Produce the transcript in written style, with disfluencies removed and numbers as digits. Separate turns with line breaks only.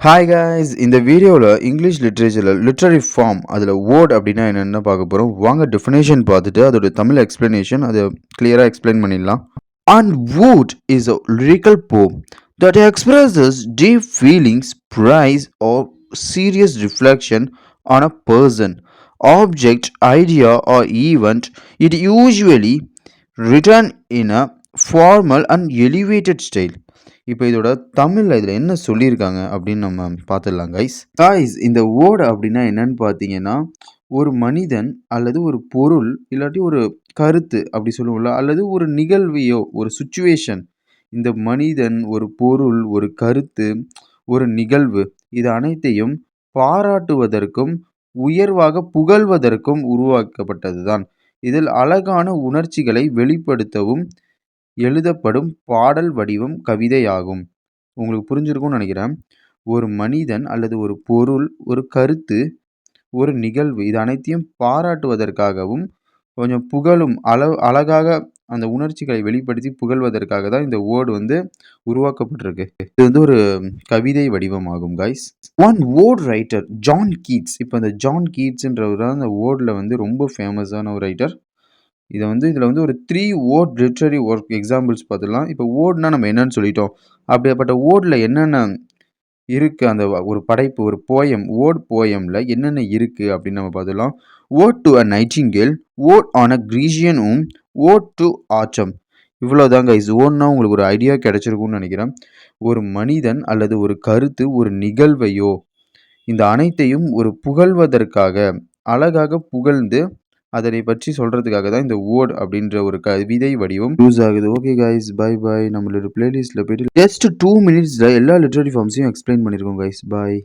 Hi guys, இந்த வீடியோவில் English லிட்ரேச்சரில் literary form அதில் வேர்ட் அப்படின்னா என்னென்ன பார்க்க போகிறோம். வாங்க டெஃபினேஷன் பார்த்துட்டு அதோட தமிழ் எக்ஸ்பிளனேஷன் அதை கிளியராக எக்ஸ்பிளைன் பண்ணிடலாம். And wood is a lyrical poem that expresses deep feelings, praise, or serious reflection on a person, object, idea, or event. It usually written in a formal and elevated style. இப்போ இதோட தமிழில் இதில் என்ன சொல்லியிருக்காங்க அப்படின்னு நம்ம பார்த்துடலாம் கைஸ். இந்த வேர்டு அப்படின்னா என்னன்னு பார்த்தீங்கன்னா, ஒரு மனிதன் அல்லது ஒரு பொருள் இல்லாட்டி ஒரு கருத்து அப்படி சொல்லுவோம்ல, அல்லது ஒரு நிகழ்வையோ ஒரு சுச்சுவேஷன். இந்த மனிதன், ஒரு பொருள், ஒரு கருத்து, ஒரு நிகழ்வு இது அனைத்தையும் பாராட்டுவதற்கும் உயர்வாக புகழ்வதற்கும் உருவாக்கப்பட்டது தான். இதில் அழகான உணர்ச்சிகளை வெளிப்படுத்தவும் எழுதப்படும் பாடல் வடிவம் கவிதையாகும். உங்களுக்கு புரிஞ்சிருக்கும்னு நினைக்கிறேன். ஒரு மனிதன் அல்லது ஒரு பொருள், ஒரு கருத்து, ஒரு நிகழ்வு இது அனைத்தையும் பாராட்டுவதற்காகவும் கொஞ்சம் புகழும் அழகாக அந்த உணர்ச்சிகளை வெளிப்படுத்தி புகழ்வதற்காக தான் இந்த வேர்டு வந்து உருவாக்கப்பட்டிருக்கு. இது வந்து ஒரு கவிதை வடிவமாகும் guys. One word writer John Keats. இப்போ இந்த ஜான் கீட்ஸ்ன்றவர் தான் இந்த வேர்டில் வந்து ரொம்ப ஃபேமஸான ஒரு ரைட்டர். இதில் வந்து ஒரு 3 வேர்ட் லிட்ரரி ஒர்க் எக்ஸாம்பிள்ஸ் பார்த்துடலாம். இப்போ வேர்ட்னா நம்ம என்னன்னு சொல்லிட்டோம். அப்படியாப்பட்ட வேர்டில் என்னென்ன இருக்குது, அந்த ஒரு படைப்பு, ஒரு போயம், வேர்ட் போயமில் என்னென்ன இருக்குது அப்படின்னு நம்ம பார்த்துடலாம். Ode to a nightingale, ode on a Grecian urn, ode to autumn. இவ்வளோதாங்க. வேர்ட்னா உங்களுக்கு ஒரு ஐடியா கிடைச்சிருக்கும்னு நினைக்கிறேன். ஒரு மனிதன் அல்லது ஒரு கருத்து, ஒரு நிகழ்வையோ இந்த அனைத்தையும் ஒரு புகழ்வதற்காக அழகாக புகழ்ந்து அதனை பற்றி சொல்கிறதுக்காக தான் இந்த வேர்ட் அப்படின்ற ஒரு கவிதை வடிவம் யூஸ் ஆகுது. Okay guys, bye bye. நம்மளோட பிளேலிஸ்ட்டில் போய்ட்டு ஜஸ்ட் 2 மினிட்ஸில் எல்லா லிட்ரரி ஃபார்ம்ஸையும் எக்ஸ்பிளைன் பண்ணியிருக்கோம் கைஸ். பாய்.